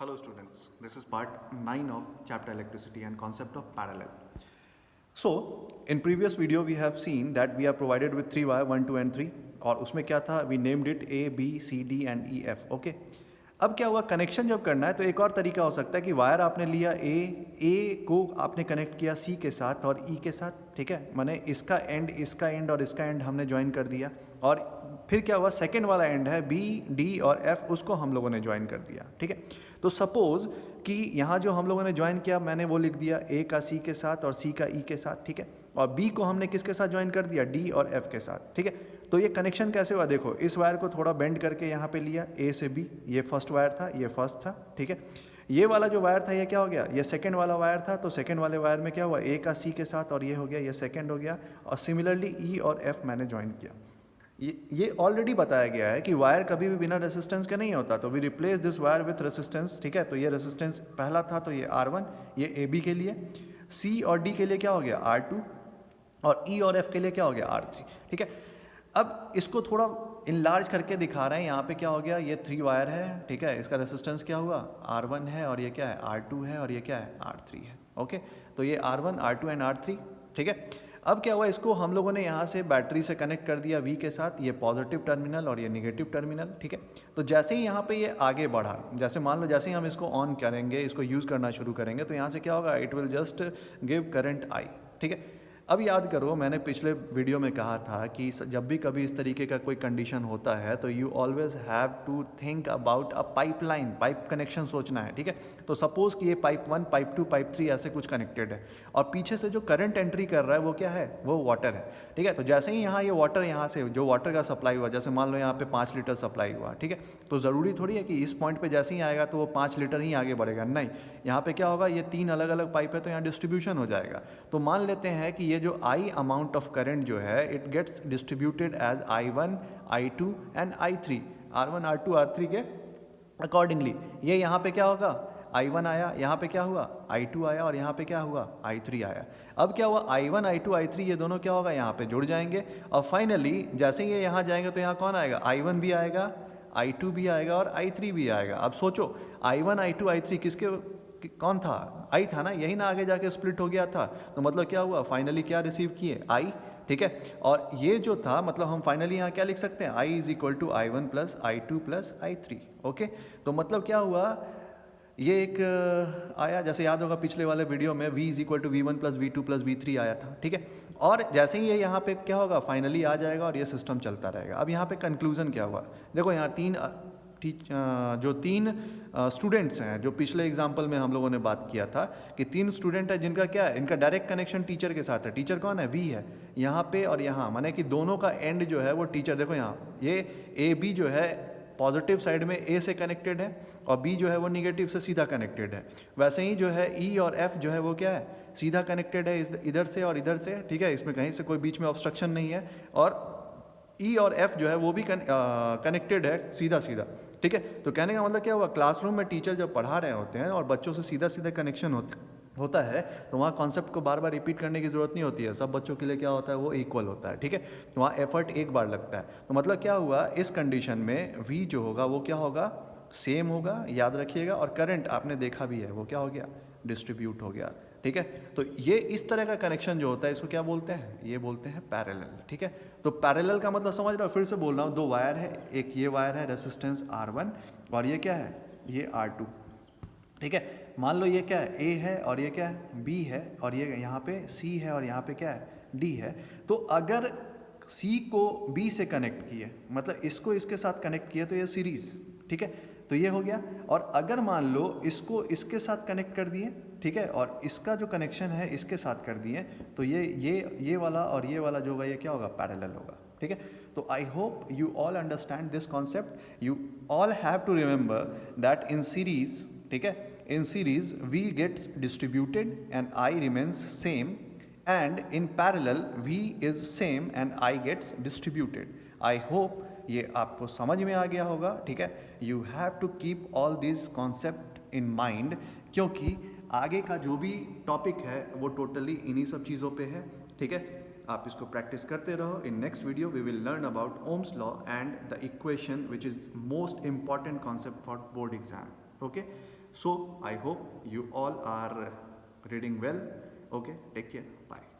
Hello students, this is part 9 of chapter electricity and concept of parallel. So in previous video we have seen that we are provided with 3 wire 1, 2 and 3 और उसमें क्या था, we named it A, B, C, D and E, F. Okay अब क्या हुआ, connection जब करना है तो एक और तरीका हो सकता है कि वायर आपने लिया ए को आपने कनेक्ट किया सी के साथ और ई के साथ, ठीक है, माने इसका एंड और इसका एंड हमने ज्वाइन कर दिया और फिर क्या हुआ, सेकेंड वाला एंड है बी डी और एफ, उसको हम लोगों ने ज्वाइन कर दिया, ठीक है। तो सपोज कि यहाँ जो हम लोगों ने ज्वाइन किया मैंने वो लिख दिया ए का सी के साथ और सी का ई के साथ, ठीक है, और बी को हमने किसके साथ ज्वाइन कर दिया, डी और एफ के साथ, ठीक है। तो ये कनेक्शन कैसे हुआ, देखो इस वायर को थोड़ा बेंड करके यहाँ पे लिया ए से बी, ये फर्स्ट वायर था, ये फर्स्ट था, ठीक है। ये वाला जो वायर था ये क्या हो गया, ये सेकंड वाला वायर था, तो सेकंड वाले वायर में क्या हुआ, ए का सी के साथ और ये हो गया, ये सेकंड हो गया, और सिमिलरली ई और एफ मैंने ज्वाइन किया। ये ऑलरेडी बताया गया है कि वायर कभी भी बिना रेसिस्टेंस के नहीं होता, तो we replace this wire with resistance, ठीक है। तो ये रेसिस्टेंस पहला था तो ये R1, ये AB के लिए, C और D के लिए क्या हो गया R2 और E और F के लिए क्या हो गया R3, ठीक है। अब इसको थोड़ा इनलार्ज करके दिखा रहे हैं, यहाँ पे क्या हो गया, ये 3 वायर है, ठीक है, इसका रेसिस्टेंस क्या हुआ R1 है और ये क्या है R2 है और ये क्या है R3 है, ओके। तो ये R1, R2 एंड R3, ठीक है। अब क्या हुआ, इसको हम लोगों ने यहाँ से बैटरी से कनेक्ट कर दिया V के साथ, ये पॉजिटिव टर्मिनल और ये निगेटिव टर्मिनल, ठीक है। तो जैसे ही यहाँ पे ये आगे बढ़ा, जैसे मान लो जैसे ही हम इसको ऑन करेंगे, इसको यूज़ करना शुरू करेंगे, तो यहाँ से क्या होगा, it will just give current I, ठीक है। अब याद करो मैंने पिछले वीडियो में कहा था कि जब भी कभी इस तरीके का कोई कंडीशन होता है तो you always have to think about a pipeline, pipe connection सोचना है, ठीक है। तो सपोज कि ये पाइप 1, पाइप 2, पाइप 3 ऐसे कुछ कनेक्टेड है और पीछे से जो करंट एंट्री कर रहा है वो क्या है, वो वाटर है, ठीक है। तो जैसे ही यहाँ ये वाटर, यहाँ से जो वाटर का सप्लाई हुआ, जैसे मान लो यहाँ पे 5 लीटर सप्लाई हुआ, ठीक है, तो ज़रूरी थोड़ी है कि इस पॉइंट पर जैसे ही आएगा तो वो 5 लीटर ही आगे बढ़ेगा, नहीं, यहाँ पे क्या होगा, ये 3 अलग अलग पाइप है तो यहाँ डिस्ट्रीब्यूशन हो जाएगा। तो मान लेते हैं कि ये जो I अमाउंट ऑफ करंट जो है it gets distributed as I1, I2 and I3, R1, R2, R3 के अकॉर्डिंगली। ये यहाँ पे क्या होगा, I1 आया, यहाँ पे क्या हुआ I2 आया और यहाँ पे क्या हुआ I3 आया। अब क्या हुआ, I1, I2, I3 ये दोनों क्या होगा, यहाँ पे जुड़ जाएंगे और फाइनली जैसे ये यहाँ जाएंगे तो यहाँ कौन आएगा, I1 भी आएगा, I2 भी आएगा और I3 भी आएगा। अब सोचो I1, I2, I3 किसके कौन था, आई था ना, यही ना आगे जाके स्प्लिट हो गया था, तो मतलब क्या हुआ, फाइनली क्या रिसीव किए, आई, ठीक है। और ये जो था मतलब हम फाइनली यहाँ क्या लिख सकते हैं, I is equal to I1 plus I2 plus I3, okay. तो मतलब क्या हुआ, ये एक आया, जैसे याद होगा पिछले वाले वीडियो में V is equal to V1 plus V2 plus V3 आया था, ठीक है। और जैसे ही ये यहाँ पे क्या होगा, फाइनली आ जाएगा और ये सिस्टम चलता रहेगा। अब यहाँ पे कंक्लूजन क्या हुआ, देखो यहाँ जो तीन स्टूडेंट्स हैं, जो पिछले एग्जाम्पल में हम लोगों ने बात किया था कि 3 स्टूडेंट है जिनका क्या है, इनका डायरेक्ट कनेक्शन टीचर के साथ है। टीचर कौन है, V है, यहाँ पे और यहाँ, माने कि दोनों का एंड जो है वो टीचर, देखो यहाँ ये AB जो है पॉजिटिव साइड में A से कनेक्टेड है और B जो है वो निगेटिव से सीधा कनेक्टेड है। वैसे ही जो है E और F जो है वो क्या है, सीधा कनेक्टेड है इधर से और इधर से, ठीक है, इसमें कहीं से कोई बीच में ऑब्स्ट्रक्शन नहीं है। और E और F जो है वो भी कनेक्टेड है सीधा सीधा, ठीक है। तो कहने का मतलब क्या हुआ, क्लासरूम में टीचर जब पढ़ा रहे होते हैं और बच्चों से सीधा सीधा कनेक्शन होता है तो वहाँ कॉन्सेप्ट को बार बार रिपीट करने की ज़रूरत नहीं होती है, सब बच्चों के लिए क्या होता है, वो इक्वल होता है, ठीक है। तो वहाँ एफर्ट एक बार लगता है। तो मतलब क्या हुआ, इस कंडीशन में V जो होगा वो क्या होगा, सेम होगा, याद रखिएगा। और करंट आपने देखा भी है वो क्या हो गया, डिस्ट्रीब्यूट हो गया, ठीक है। तो ये इस तरह का कनेक्शन जो होता है इसको क्या बोलते हैं, ये बोलते हैं पैरेलल, ठीक है। तो पैरेलल का मतलब समझ रहे हो, फिर से बोल रहा हूँ, 2 वायर है, एक ये वायर है रेसिस्टेंस R1 और ये क्या है, ये R2, ठीक है। मान लो ये क्या है, A है और ये क्या है, B है और ये यहाँ पे C है और यहाँ पे क्या है, D है। तो अगर C को B से कनेक्ट किए, मतलब इसको इसके साथ कनेक्ट किए तो ये सीरीज, ठीक है, तो ये हो गया। और अगर मान लो इसको इसके साथ कनेक्ट कर दिए, ठीक है, और इसका जो कनेक्शन है इसके साथ कर दिए, तो ये वाला और ये वाला जो होगा ये क्या होगा, पैरेलल होगा, ठीक है। तो I hope you all understand this concept. You all have to remember that in series, ठीक है, in series V gets distributed and I remains same, and in parallel V is same and I gets distributed. I hope ये आपको समझ में आ गया होगा, ठीक है। You have to keep all these concept in mind, क्योंकि आगे का जो भी टॉपिक है वो टोटली इन्हीं सब चीज़ों पे है, ठीक है। आप इसको प्रैक्टिस करते रहो। In next video we will learn about Ohm's law and the equation which is most important concept for board exam, okay. So I hope you all are reading well. Okay, take care. Bye.